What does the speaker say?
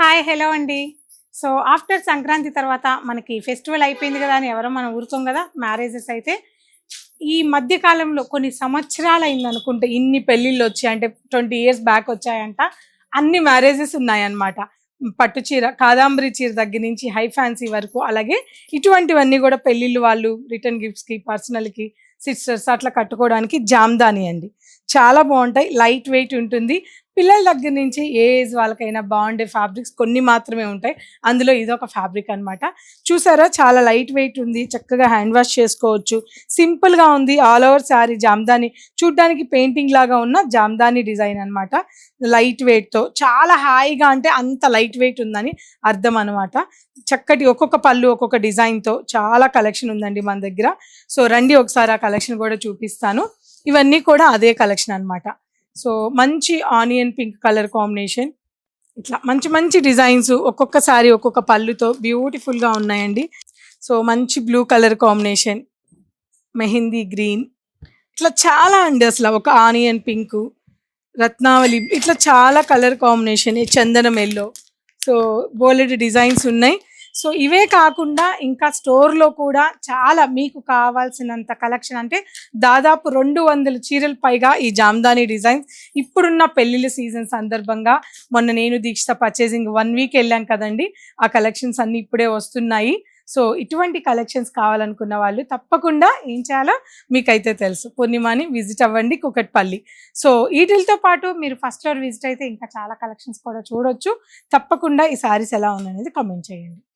Hi hello అండి. So after Sankranti తర్వాత మనకి ఫెస్టివల్ అయిపోయింది కదా అని ఎవరో మనం ఊరుకోం కదా. మ్యారేజెస్ అయితే ఈ మధ్య కాలంలో కొన్ని సంవత్సరాలు అయింది అనుకుంటే ఇన్ని పెళ్ళిళ్ళు వచ్చాయి, అంటే 20 years బ్యాక్ వచ్చాయంట. అన్ని మ్యారేజెస్ ఉన్నాయన్నమాట. పట్టు చీర, కాదాంబరి చీర దగ్గర నుంచి హై ఫ్యాన్సీ వరకు, అలాగే ఇటువంటివన్నీ కూడా పెళ్ళిళ్ళు వాళ్ళు రిటర్న్ గిఫ్ట్స్కి, పర్సనల్కి, సిస్టర్స్ అట్లా కట్టుకోవడానికి జామ్దాని అండి. చాలా బాగుంటాయి, లైట్ వెయిట్ ఉంటుంది. పిల్లల దగ్గర నుంచి ఏ ఏజ్ వాళ్ళకైనా బాగుండే ఫ్యాబ్రిక్స్ కొన్ని మాత్రమే ఉంటాయి. అందులో ఇదొక ఫ్యాబ్రిక్ అన్నమాట. చూసారా, చాలా లైట్ వెయిట్ ఉంది, చక్కగా హ్యాండ్ వాష్ చేసుకోవచ్చు, సింపుల్గా ఉంది. ఆల్ ఓవర్ శారీ జామ్దాని, చూడ్డానికి పెయింటింగ్ లాగా ఉన్న జామ్దాని డిజైన్ అన్నమాట. లైట్ వెయిట్తో చాలా హాయిగా, అంటే అంత లైట్ వెయిట్ ఉందని అర్థం అనమాట. చక్కటి ఒక్కొక్క పళ్ళు ఒక్కొక్క డిజైన్తో చాలా కలెక్షన్ ఉందండి మన దగ్గర. సో రండి ఒకసారి ఆ కలెక్షన్ కూడా చూపిస్తాను. ఇవన్నీ కూడా అదే కలెక్షన్ అన్నమాట. సో మంచి ఆనియన్ పింక్ కలర్ కాంబినేషన్, ఇట్లా మంచి మంచి డిజైన్స్, ఒక్కొక్క సారీ ఒక్కొక్క పళ్ళుతో బ్యూటిఫుల్గా ఉన్నాయండి. సో మంచి blue colour combination, mehndi green, ఇట్లా చాలా అండి. అసలు ఒక ఆనియన్ పింక్, రత్నావళి, ఇట్లా చాలా కలర్ కాంబినేషన్, చందనం ఎల్లో. సో బోలెడు డిజైన్స్ ఉన్నాయి. సో ఇవే కాకుండా ఇంకా స్టోర్లో కూడా చాలా మీకు కావాల్సినంత కలెక్షన్, అంటే దాదాపు 200 చీరలు పైగా ఈ జామ్దాని డిజైన్స్ ఇప్పుడున్న పెళ్ళిళ్ళ సీజన్ సందర్భంగా. మొన్న నేను దీక్షిత పర్చేసింగ్ 1 week వెళ్ళాం కదండి, ఆ కలెక్షన్స్ అన్ని ఇప్పుడే వస్తున్నాయి. సో ఇటువంటి కలెక్షన్స్ కావాలనుకున్న వాళ్ళు తప్పకుండా ఏం చేయాలో మీకైతే తెలుసు, పూర్ణిమాని విజిట్ అవ్వండి, కుకట్పల్లి. సో వీటితో పాటు మీరు ఫస్ట్ ఫ్లోర్ విజిట్ అయితే ఇంకా చాలా కలెక్షన్స్ కూడా చూడొచ్చు. తప్పకుండా ఈ సారీస్ ఎలా ఉన్నాయనేది కామెంట్ చేయండి.